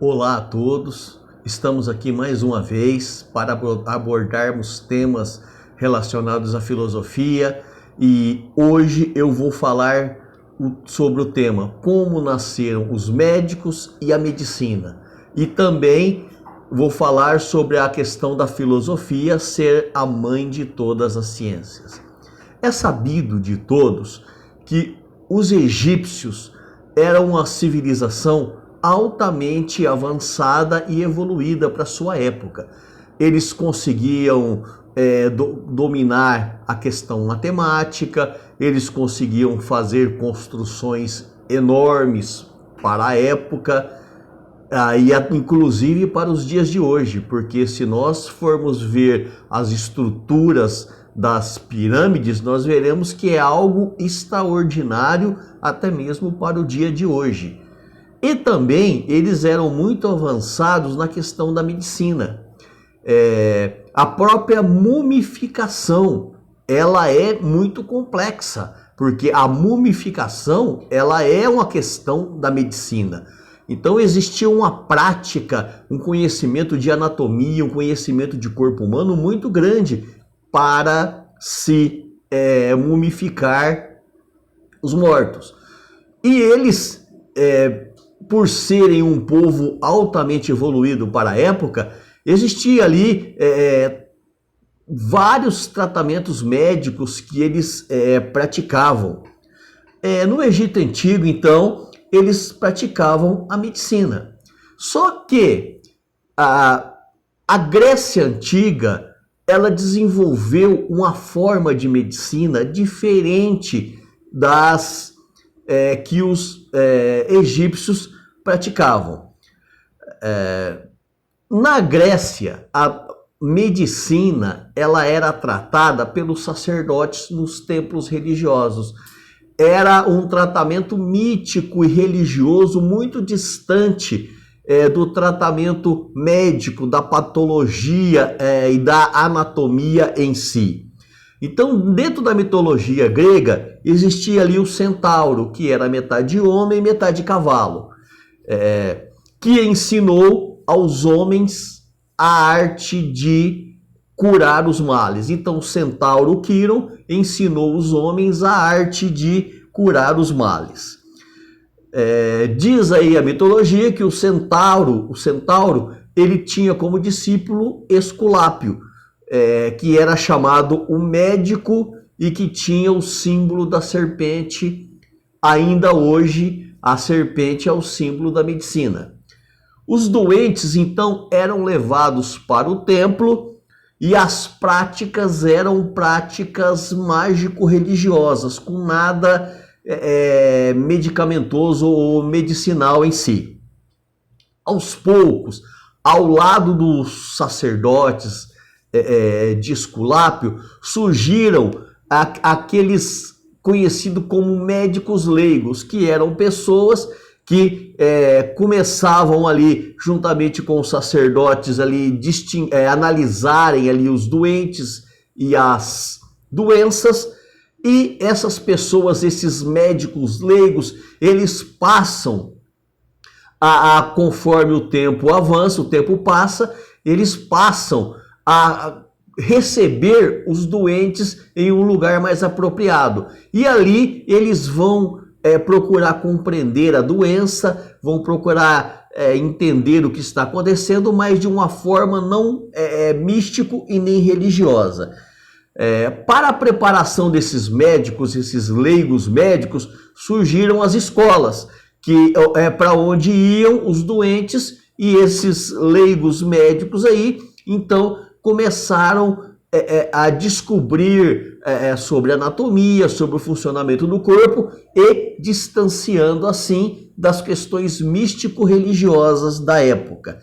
Olá a todos, estamos aqui mais uma vez para abordarmos temas relacionados à filosofia e hoje eu vou falar sobre o tema como nasceram os médicos e a medicina e também vou falar sobre a questão da filosofia ser a mãe de todas as ciências. É sabido de todos que os egípcios eram uma civilização altamente avançada e evoluída para sua época. Eles conseguiam dominar a questão matemática, eles conseguiam fazer construções enormes para a época, e inclusive para os dias de hoje, porque se nós formos ver as estruturas das pirâmides, nós veremos que é algo extraordinário até mesmo para o dia de hoje. E também eles eram muito avançados na questão da medicina. A própria mumificação, ela é muito complexa, porque a mumificação, ela é uma questão da medicina. Então existia uma prática, um conhecimento de anatomia, um conhecimento de corpo humano muito grande para se mumificar os mortos. E eles, por serem um povo altamente evoluído para a época, existia ali vários tratamentos médicos que eles praticavam. No Egito Antigo, então, eles praticavam a medicina. Só que a Grécia Antiga, ela desenvolveu uma forma de medicina diferente das que os egípcios praticavam. Na Grécia, a medicina ela era tratada pelos sacerdotes nos templos religiosos. Era um tratamento mítico e religioso muito distante do tratamento médico, da patologia e da anatomia em si. Então, dentro da mitologia grega, existia ali o centauro, que era metade homem e metade cavalo, que ensinou aos homens a arte de curar os males. Então, o centauro Quiron ensinou os homens a arte de curar os males. Diz aí a mitologia que o centauro, ele tinha como discípulo Esculápio, que era chamado o médico e que tinha o símbolo da serpente. Ainda hoje, a serpente é o símbolo da medicina. Os doentes, então, eram levados para o templo e as práticas eram práticas mágico-religiosas, com nada medicamentoso ou medicinal em si. Aos poucos, ao lado dos sacerdotes de Esculápio, surgiram aqueles conhecidos como médicos leigos, que eram pessoas que começavam ali, juntamente com os sacerdotes, ali, analisarem ali os doentes e as doenças, e essas pessoas, esses médicos leigos, eles passam, conforme o tempo avança, o tempo passa, eles passam a receber os doentes em um lugar mais apropriado. E ali eles vão procurar compreender a doença, vão procurar entender o que está acontecendo, mas de uma forma não místico e nem religiosa. Para a preparação desses médicos, esses leigos médicos, surgiram as escolas, que para onde iam os doentes, e esses leigos médicos aí, então, começaram a descobrir sobre anatomia, sobre o funcionamento do corpo e distanciando assim das questões místico-religiosas da época.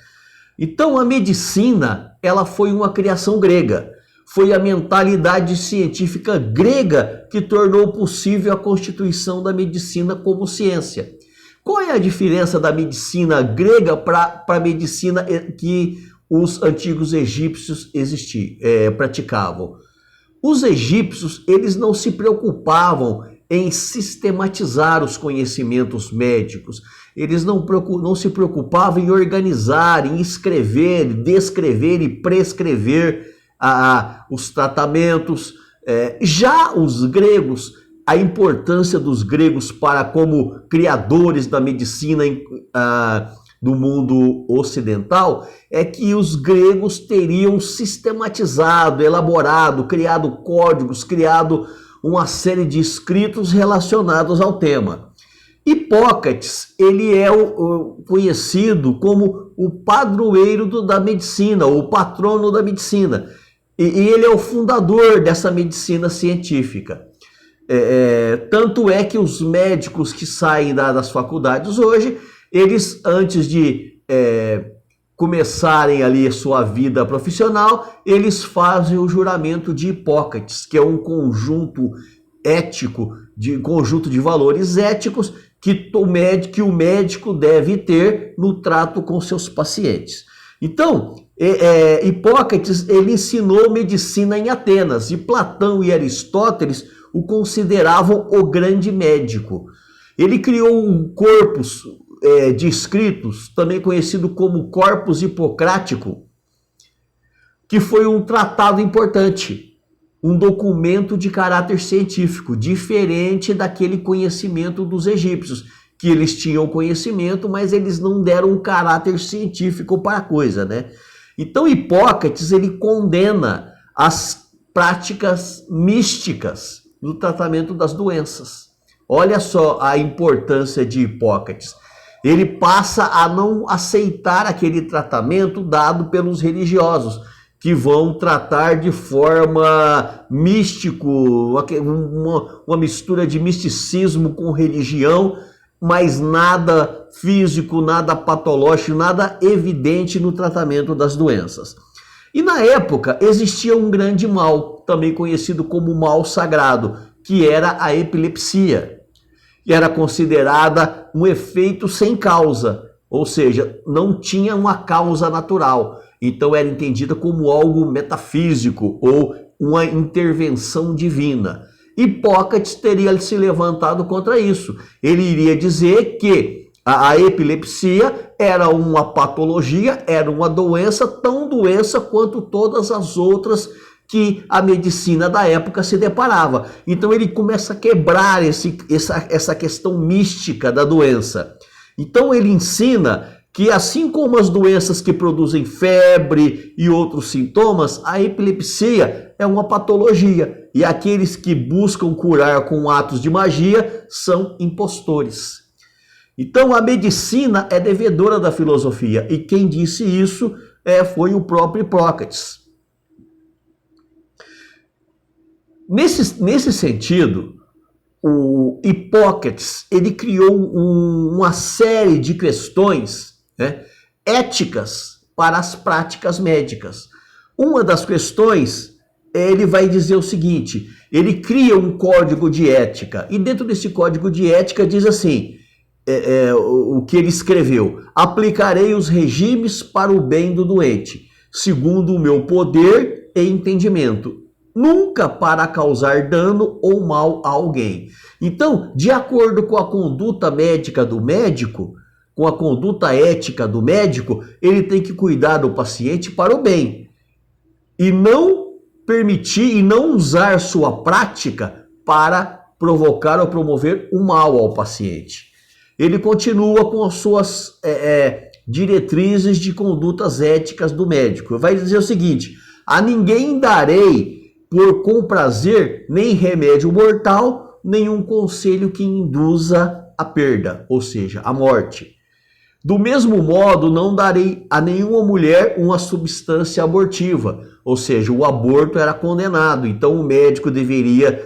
Então a medicina, ela foi uma criação grega. Foi a mentalidade científica grega que tornou possível a constituição da medicina como ciência. Qual é a diferença da medicina grega para a medicina que os antigos egípcios praticavam? Os egípcios, eles não se preocupavam em sistematizar os conhecimentos médicos. eles não se preocupavam em organizar, em escrever, descrever e prescrever os tratamentos. Já os gregos, a importância dos gregos como criadores da medicina do mundo ocidental é que os gregos teriam sistematizado, elaborado, criado códigos, criado uma série de escritos relacionados ao tema. Hipócrates, ele é conhecido como o padroeiro da medicina, o patrono da medicina, e ele é o fundador dessa medicina científica. Tanto é que os médicos que saem das faculdades hoje, eles, antes de começarem ali a sua vida profissional, eles fazem o juramento de Hipócrates, que é um conjunto ético, conjunto de valores éticos que o médico deve ter no trato com seus pacientes. Então, Hipócrates, ele ensinou medicina em Atenas, e Platão e Aristóteles o consideravam o grande médico. Ele criou um corpus de escritos, também conhecido como Corpus Hipocrático, que foi um tratado importante, um documento de caráter científico, diferente daquele conhecimento dos egípcios, que eles tinham conhecimento, mas eles não deram um caráter científico para a coisa, né? Então Hipócrates, ele condena as práticas místicas no tratamento das doenças. Olha só a importância de Hipócrates. Ele passa a não aceitar aquele tratamento dado pelos religiosos, que vão tratar de forma místico, uma mistura de misticismo com religião, mas nada físico, nada patológico, nada evidente no tratamento das doenças. E na época existia um grande mal, também conhecido como mal sagrado, que era a epilepsia, que era considerada um efeito sem causa, ou seja, não tinha uma causa natural. Então era entendida como algo metafísico ou uma intervenção divina. Hipócrates teria se levantado contra isso. Ele iria dizer que a epilepsia era uma patologia, era uma doença, tão doença quanto todas as outras que a medicina da época se deparava. Então ele começa a quebrar essa questão mística da doença. Então ele ensina que assim como as doenças que produzem febre e outros sintomas, a epilepsia é uma patologia. E aqueles que buscam curar com atos de magia são impostores. Então a medicina é devedora da filosofia. E quem disse isso foi o próprio Hipócrates. Nesse sentido, o Hipócrates, ele criou uma série de questões, né, éticas para as práticas médicas. Uma das questões, ele vai dizer o seguinte, ele cria um código de ética, e dentro desse código de ética diz assim, o que ele escreveu: aplicarei os regimes para o bem do doente, segundo o meu poder e entendimento, nunca para causar dano ou mal a alguém. Então, de acordo com a conduta médica do médico, com a conduta ética do médico, ele tem que cuidar do paciente para o bem e não permitir e não usar sua prática para provocar ou promover o mal ao paciente. Ele continua com as suas diretrizes de condutas éticas do médico. Vai dizer o seguinte: a ninguém darei com prazer nem remédio mortal, nenhum conselho que induza a perda, ou seja, a morte. Do mesmo modo, não darei a nenhuma mulher uma substância abortiva, ou seja, o aborto era condenado, então o médico deveria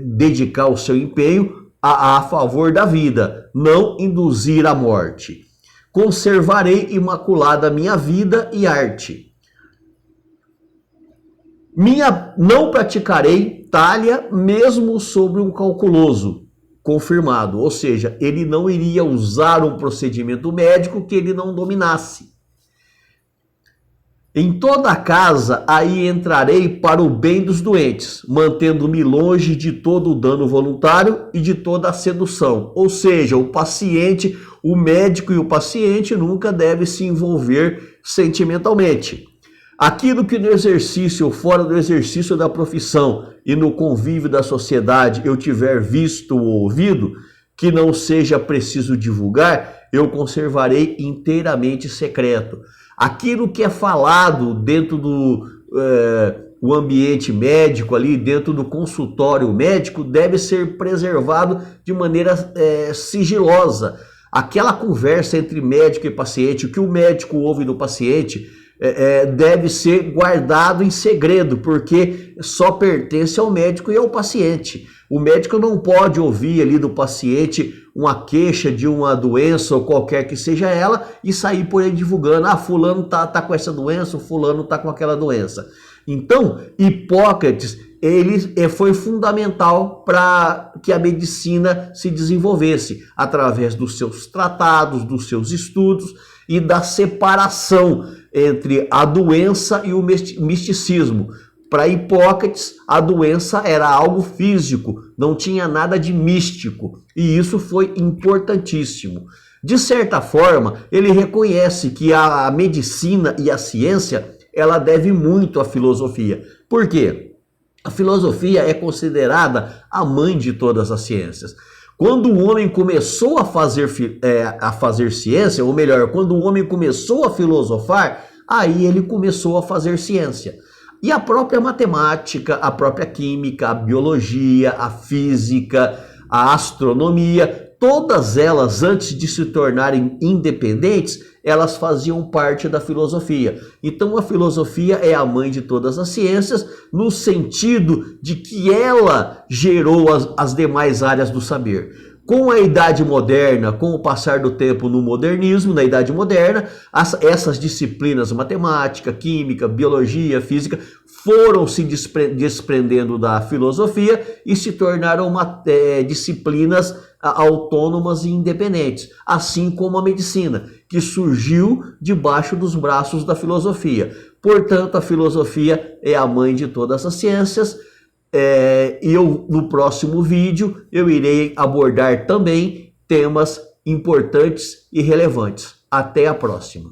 dedicar o seu empenho a favor da vida, não induzir a morte. Conservarei imaculada minha vida e arte. Não praticarei talha mesmo sobre um calculoso, confirmado. Ou seja, ele não iria usar um procedimento médico que ele não dominasse. Em toda a casa, aí entrarei para o bem dos doentes, mantendo-me longe de todo o dano voluntário e de toda a sedução. Ou seja, o paciente, o médico e o paciente nunca devem se envolver sentimentalmente. Aquilo que no exercício ou fora do exercício da profissão e no convívio da sociedade eu tiver visto ou ouvido, que não seja preciso divulgar, eu conservarei inteiramente secreto. Aquilo que é falado dentro do o ambiente médico ali, dentro do consultório médico, deve ser preservado de maneira sigilosa. Aquela conversa entre médico e paciente, o que o médico ouve do paciente, deve ser guardado em segredo, porque só pertence ao médico e ao paciente. O médico não pode ouvir ali do paciente uma queixa de uma doença ou qualquer que seja ela e sair por aí divulgando, fulano tá com essa doença, fulano tá com aquela doença. Então, Hipócrates, ele foi fundamental para que a medicina se desenvolvesse, através dos seus tratados, dos seus estudos e da separação entre a doença e o misticismo. Para Hipócrates, a doença era algo físico, não tinha nada de místico, e isso foi importantíssimo. De certa forma, ele reconhece que a medicina e a ciência, ela deve muito à filosofia. Por quê? A filosofia é considerada a mãe de todas as ciências. Quando o homem começou a fazer ciência, ou melhor, quando o homem começou a filosofar, aí ele começou a fazer ciência. E a própria matemática, a própria química, a biologia, a física, a astronomia, todas elas, antes de se tornarem independentes, elas faziam parte da filosofia. Então a filosofia é a mãe de todas as ciências, no sentido de que ela gerou as demais áreas do saber. Com a Idade Moderna, com o passar do tempo no modernismo, na Idade Moderna, essas disciplinas, matemática, química, biologia, física, foram se desprendendo da filosofia e se tornaram disciplinas autônomas e independentes, assim como a medicina, que surgiu debaixo dos braços da filosofia. Portanto, a filosofia é a mãe de todas as ciências. E no próximo vídeo eu irei abordar também temas importantes e relevantes. Até a próxima.